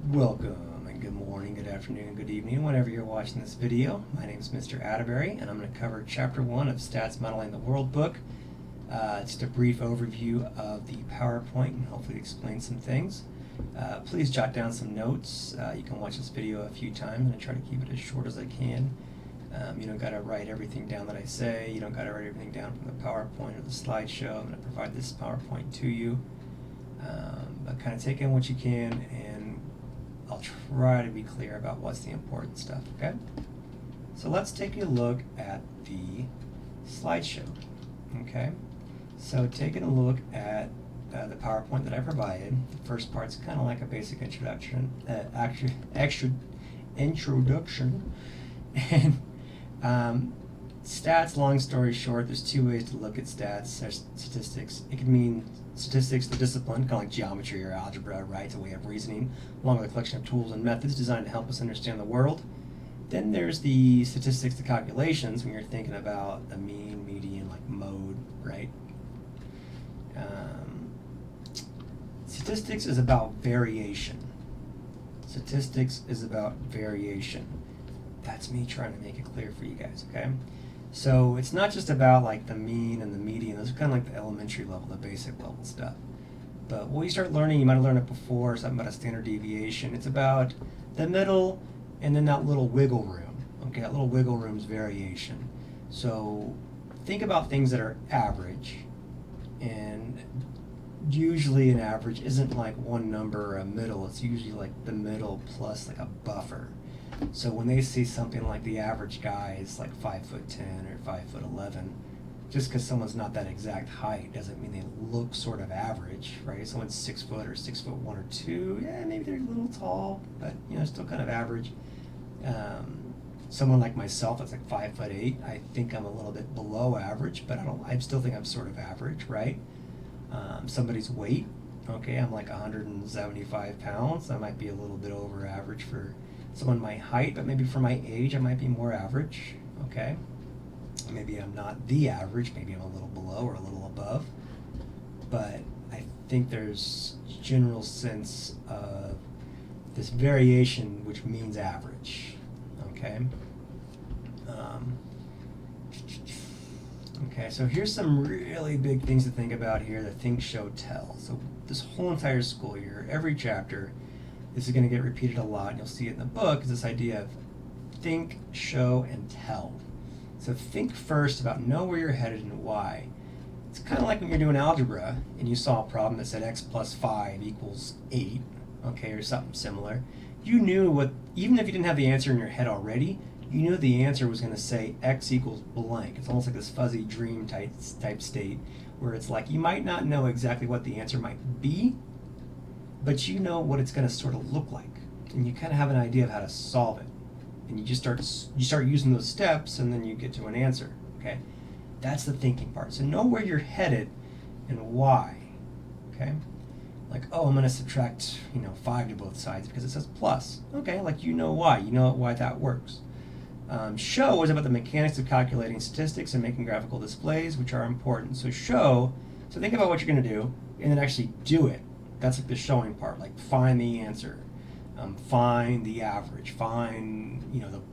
Welcome and good morning, good afternoon, good evening, whenever you're watching this video. My name is Mr. Atterbury and I'm going to cover Chapter 1 of Stats Modeling the World book. Just a brief overview of the PowerPoint and hopefully explain some things. Please jot down some notes. You can watch this video a few times and I try to keep it as short as I can. You don't got to write everything down that I say. You don't got to write everything down from the PowerPoint or the slideshow. I'm going to provide this PowerPoint to you. But kind of take in what you can, and I'll try to be clear about what's the important stuff, okay? So let's take a look at the slideshow, okay? So taking a look at the PowerPoint that I provided, the first part's kind of like a basic introduction, introduction, and stats, long story short, there's two ways to look at stats. There's statistics. It can mean statistics, the discipline, kind of like geometry or algebra, right? It's a way of reasoning, along with a collection of tools and methods designed to help us understand the world. Then there's the statistics, the calculations, when you're thinking about the mean, median, like mode, right? Statistics is about variation. Statistics is about variation. That's me trying to make it clear for you guys, okay? So it's not just about like the mean and the median. Those are kind of like the elementary level, the basic level stuff. But when you start learning, you might have learned it before, something about a standard deviation. It's about the middle and then that little wiggle room. Okay, that little wiggle room's variation. So think about things that are average, and usually an average isn't like one number or a middle. It's usually like the middle plus like a buffer. So when they see something like the average guy is like 5'10" or 5'11", just because someone's not that exact height doesn't mean they look sort of average, right? Someone's 6 foot or 6'1" or 2, yeah, maybe they're a little tall, but you know, still kind of average. Someone like myself that's like 5'8", I think I'm a little bit below average, but I still think I'm sort of average, right? Somebody's weight, okay, I'm like 175 pounds. I might be a little bit over average for someone my height, but maybe for my age I might be more average, okay? Maybe I'm not the average, maybe I'm a little below or a little above, but I think there's general sense of this variation which means average, okay? Okay, so here's some really big things to think about here, the think, show, tell. So this whole entire school year, every chapter, this is going to get repeated a lot, and you'll see it in the book, is this idea of think, show, and tell. So think first about know where you're headed and why. It's kind of like when you're doing algebra and you saw a problem that said x plus 5 equals 8, okay, or something similar. You knew what, even if you didn't have the answer in your head already, you knew the answer was going to say x equals blank. It's almost like this fuzzy dream type state where it's like you might not know exactly what the answer might be, but you know what it's going to sort of look like, and you kind of have an idea of how to solve it, and you start using those steps, and then you get to an answer. Okay, that's the thinking part. So know where you're headed and why. Okay, like, oh, I'm going to subtract 5 to both sides because it says plus. Okay, like you know why that works. Show is about the mechanics of calculating statistics and making graphical displays, which are important. So think about what you're going to do and then actually do it. That's like the showing part, like find the answer, find the average, find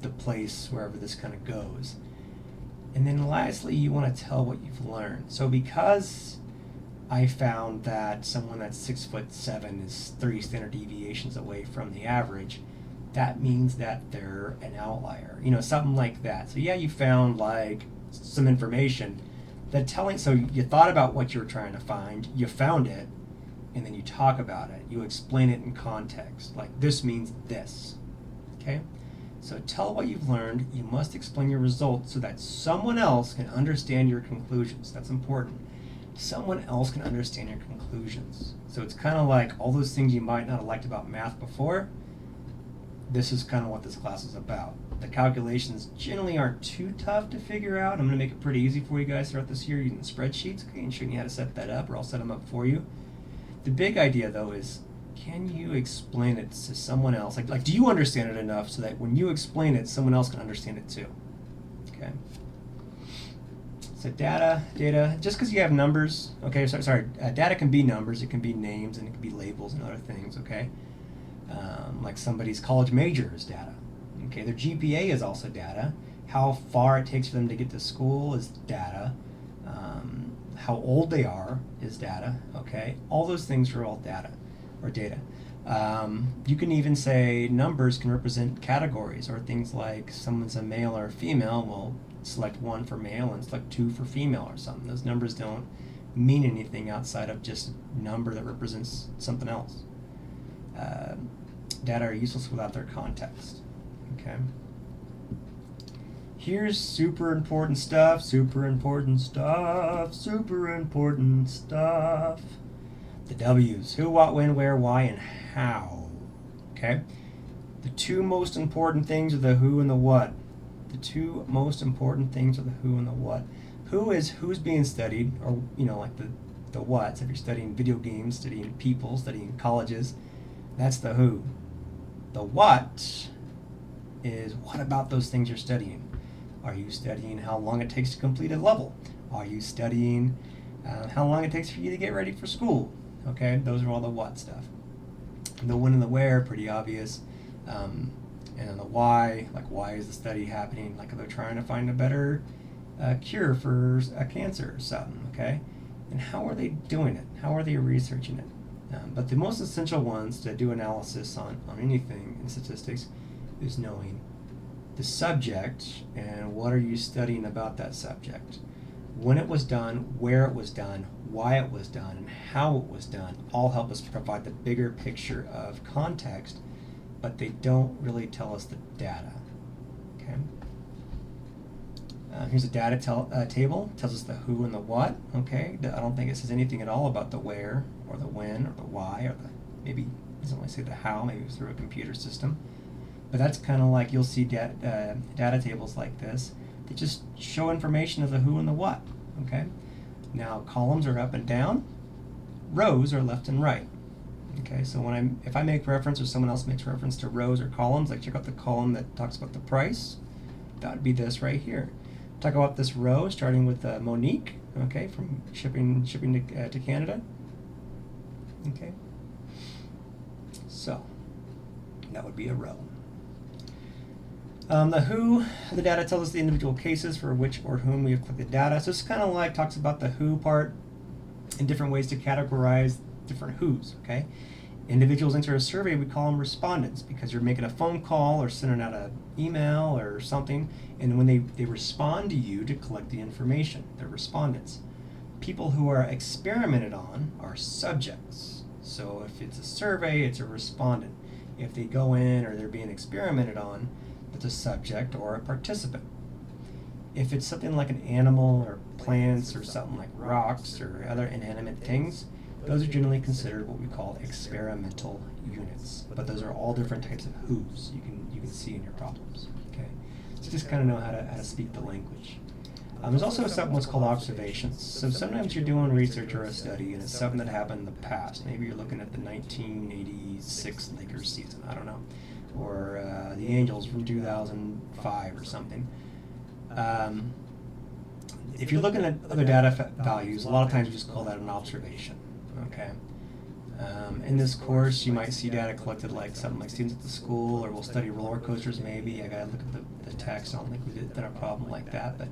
the place wherever this kind of goes. And then lastly, you want to tell what you've learned. So because I found that someone that's 6'7" is 3 standard deviations away from the average, that means that they're an outlier, something like that. So yeah, you found like some information that so you thought about what you were trying to find, you found it, and then you talk about it. You explain it in context, like this means this, okay? So tell what you've learned. You must explain your results so that someone else can understand your conclusions. That's important. Someone else can understand your conclusions. So it's kind of like all those things you might not have liked about math before. This is kind of what this class is about. The calculations generally aren't too tough to figure out. I'm going to make it pretty easy for you guys throughout this year using spreadsheets, okay, and showing you how to set that up, or I'll set them up for you. The big idea, though, is can you explain it to someone else? Like, do you understand it enough so that when you explain it, someone else can understand it too? Okay. So data, just because you have numbers, okay, data can be numbers, it can be names, and it can be labels and other things, okay? Like somebody's college major is data. Okay, their GPA is also data. How far it takes for them to get to school is data. How old they are is data. Okay, all those things are all data or data. You can even say numbers can represent categories, or things like someone's a male or a female, well, select 1 for male and select 2 for female or something. Those numbers don't mean anything outside of just a number that represents something else. Data are useless without their context. Okay. Here's super important stuff, super important stuff, super important stuff. The W's: who, what, when, where, why, and how. Okay? The two most important things are the who and the what. The two most important things are the who and the what. Who is who's being studied, or, like the what's. If you're studying video games, studying people, studying colleges, that's the who. The what is what about those things you're studying. Are you studying how long it takes to complete a level? Are you studying how long it takes for you to get ready for school? Okay, those are all the what stuff. The when and the where, pretty obvious. And then the why, like why is the study happening? Like if they're trying to find a better cure for a cancer or something, okay? And how are they doing it? How are they researching it? But the most essential ones to do analysis on anything in statistics is knowing the subject and what are you studying about that subject, when it was done, where it was done, why it was done, and how it was done. All help us provide the bigger picture of context, but they don't really tell us the data. Okay. Here's a data table. Tells us the who and the what. Okay. I don't think it says anything at all about the where or the when or the why or maybe it doesn't really say the how. Maybe it's through a computer system. But that's kind of like you'll see data tables like this. They just show information of the who and the what. Okay. Now columns are up and down. Rows are left and right. Okay. So if I make reference or someone else makes reference to rows or columns, like check out the column that talks about the price. That would be this right here. Talk about this row starting with Monique. Okay, from shipping to Canada. Okay. So that would be a row. The who, the data tells us the individual cases for which or whom we have collected data. So it's kind of like talks about the who part and different ways to categorize different who's, okay? Individuals enter a survey, we call them respondents because you're making a phone call or sending out an email or something, and when they respond to you to collect the information, they're respondents. People who are experimented on are subjects. So if it's a survey, it's a respondent. If they go in or they're being experimented on, it's a subject or a participant. If it's something like an animal or plants or something like rocks or other inanimate things, those are generally considered what we call experimental units. But those are all different types of who's you can see in your problems. Okay, so just kind of know how to speak the language. There's also something what's called observations. So sometimes you're doing research or a study and it's something that happened in the past. Maybe you're looking at the 1986 Lakers season, I don't know, or the Angels from 2005 or something. If you're looking at other data values, a lot of times we just call that an observation. Okay. In this course, you might see data collected like something like students at the school, or we'll study roller coasters maybe. I gotta look at the text. I don't think we've done a problem like that, but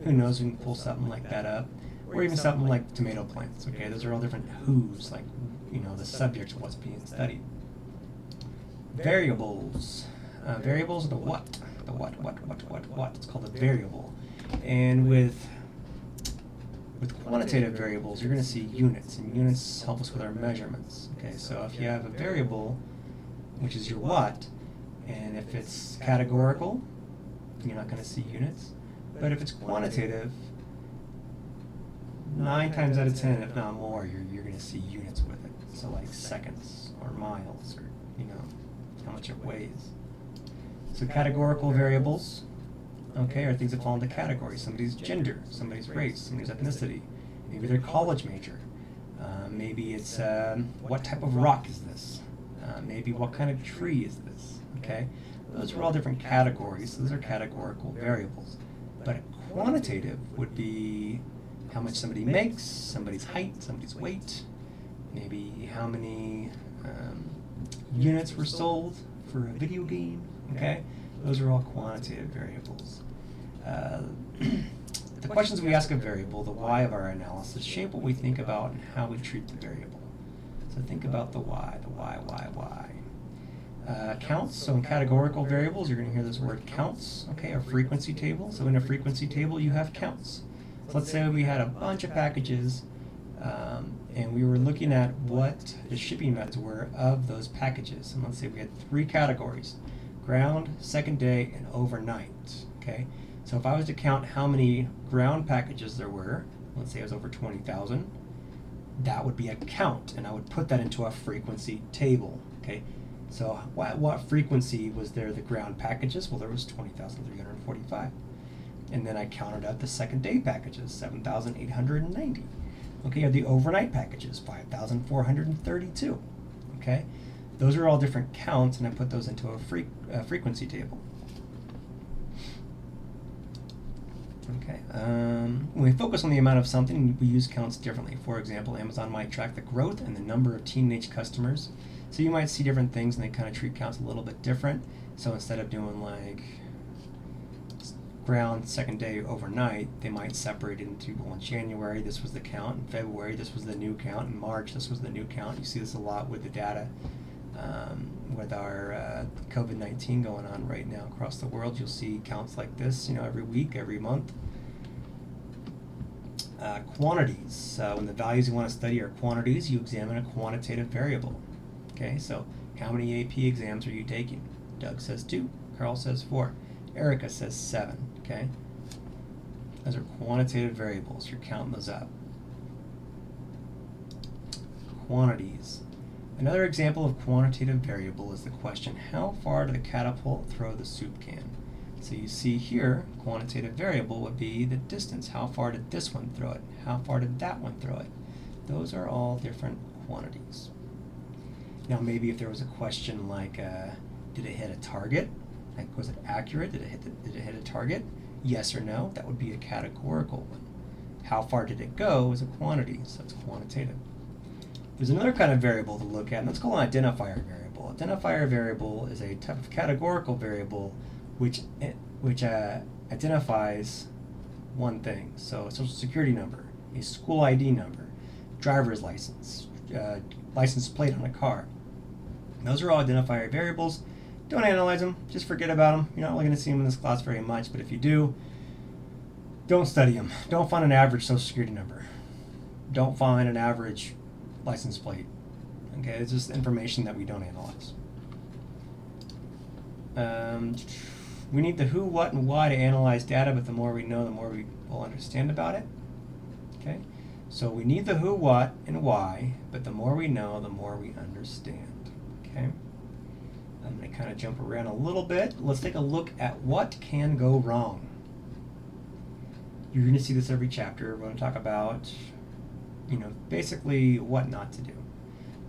who knows, we can pull something like that up. Or even something like tomato plants. Okay, those are all different who's, like, the subject of what's being studied. Variables. Variables are the what. The what. It's called a variable. And with quantitative variables, you're going to see units, and units help us with our measurements. Okay, so if you have a variable, which is your what, and if it's categorical, you're not going to see units. But if it's quantitative, 9 times out of 10, if not more, you're going to see units with it. So like seconds or miles, or how much it weighs. So categorical variables, okay, are things that fall into categories. Somebody's gender, somebody's race, somebody's ethnicity, maybe their college major. Maybe it's what type of rock is this? Maybe what kind of tree is this? Okay, those are all different categories. Those are categorical variables. But quantitative would be how much somebody makes, somebody's height, somebody's weight, maybe how many Units were sold for a video game, okay? Those are all quantitative variables. The questions we ask a variable, the why of our analysis, shape what we think about and how we treat the variable. So think about the why, why. Counts, so in categorical variables, you're going to hear this word counts, okay, a frequency table. So in a frequency table, you have counts. So let's say we had a bunch of packages, and we were looking at what the shipping methods were of those packages. And let's say we had 3 categories: ground, second day, and overnight, okay? So if I was to count how many ground packages there were, let's say it was over 20,000, that would be a count, and I would put that into a frequency table, okay? So what frequency was there the ground packages? Well, there was 20,345. And then I counted out the second day packages, 7,890. Okay, the overnight packages, 5,432. Okay, those are all different counts, and I put those into a frequency table. Okay, when we focus on the amount of something, we use counts differently. For example, Amazon might track the growth and the number of teenage customers. So you might see different things, and they kind of treat counts a little bit different. So instead of doing like ground, second day, overnight, they might separate it into, well, in January, this was the count. In February, this was the new count. In March, this was the new count. You see this a lot with the data. With our COVID-19 going on right now across the world, you'll see counts like this, every week, every month. Quantities. When the values you want to study are quantities, you examine a quantitative variable. Okay, so how many AP exams are you taking? Doug says 2. Carl says 4. Erica says 7. Okay, those are quantitative variables. You're counting those up. Quantities. Another example of quantitative variable is the question, how far did the catapult throw the soup can? So you see here, quantitative variable would be the distance. How far did this one throw it? How far did that one throw it? Those are all different quantities. Now maybe if there was a question like, did it hit a target? Like, was it accurate? Did it hit a target? Yes or no? That would be a categorical one. How far did it go is a quantity, so it's quantitative. There's another kind of variable to look at, and that's called an identifier variable. Identifier variable is a type of categorical variable which identifies one thing. So a social security number, a school ID number, driver's license, license plate on a car. Those are all identifier variables. Don't analyze them, just forget about them. You're not really going to see them in this class very much, but if you do, don't study them. Don't find an average social security number. Don't find an average license plate. Okay, it's just information that we don't analyze. We need the who, what, and why to analyze data, but the more we know, the more we will understand about it. Okay, so we need the who, what, and why, but the more we know, the more we understand. Okay, I'm going to kind of jump around a little bit. Let's take a look at what can go wrong. You're going to see this every chapter. We're going to talk about, basically what not to do.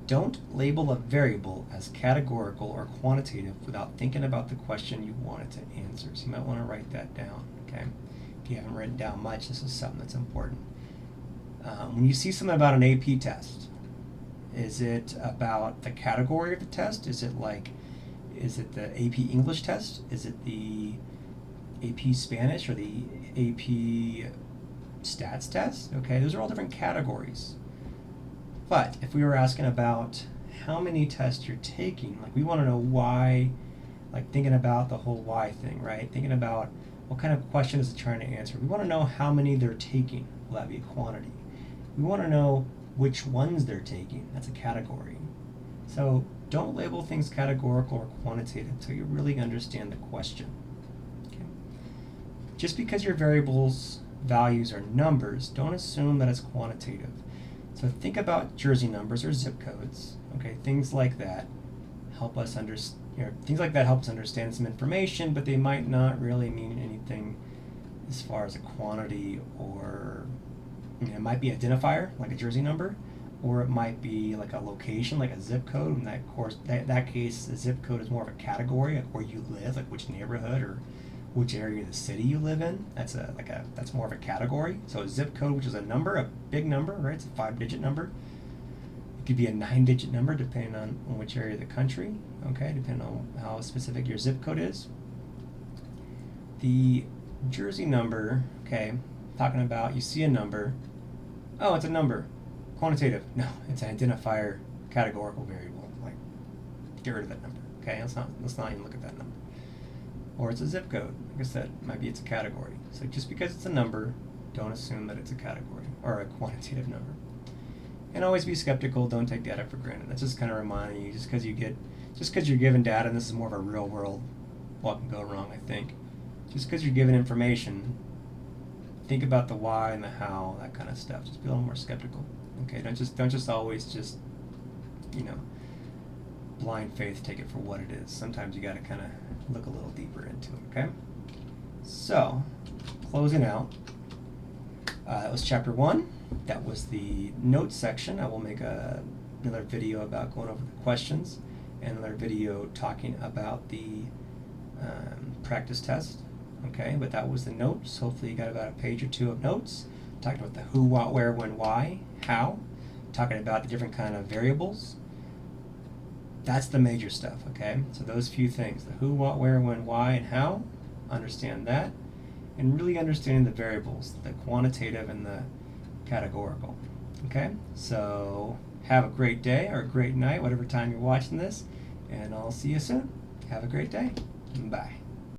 Don't label a variable as categorical or quantitative without thinking about the question you want it to answer. So you might want to write that down, okay? If you haven't written down much, this is something that's important. When you see something about an AP test, is it about the category of the test? Is it the AP English test? Is it the AP Spanish or the AP Stats test? Okay, those are all different categories. But if we were asking about how many tests you're taking, like we want to know why, like thinking about the whole why thing, right? Thinking about what kind of question is it trying to answer. We want to know how many they're taking. Will that be a quantity? We want to know which ones they're taking. That's a category. So don't label things categorical or quantitative until you really understand the question. Okay? Just because your variables values are numbers, don't assume that it's quantitative. So think about jersey numbers or zip codes. Okay, things like that help us understand some information, but they might not really mean anything as far as a quantity, or it might be an identifier like a jersey number, or it might be like a location like a zip code. In that case, a zip code is more of a category, like where you live, like which neighborhood or which area of the city you live in. That's more of a category. So a zip code, which is a number, a big number, right? It's a 5-digit number. It could be a 9-digit number depending on which area of the country, okay, depending on how specific your zip code is. The Jersey number, okay, talking about you see a number, oh, it's a number, quantitative. No, it's an identifier categorical variable. Like, get rid of that number, okay? Let's not even look at that number. Or it's a zip code. Like I said, maybe it's a category. So just because it's a number, don't assume that it's a category or a quantitative number. And always be skeptical. Don't take data for granted. That's just kind of reminding you, just because you're given data, and this is more of a real world what can go wrong, I think. Just because you're given information, think about the why and the how, that kind of stuff. Just be a little more skeptical. Okay, don't just always just, blind faith, take it for what it is. Sometimes you got to kind of look a little deeper into it. Okay. So, closing out. That was chapter 1. That was the notes section. I will make another video about going over the questions, and another video talking about the practice test. Okay, but that was the notes. Hopefully you got about a page or two of notes, talking about the who, what, where, when, why, how, talking about the different kind of variables. That's the major stuff, okay? So those few things, the who, what, where, when, why, and how, understand that, and really understanding the variables, the quantitative and the categorical, okay? So have a great day or a great night, whatever time you're watching this, and I'll see you soon. Have a great day. Bye.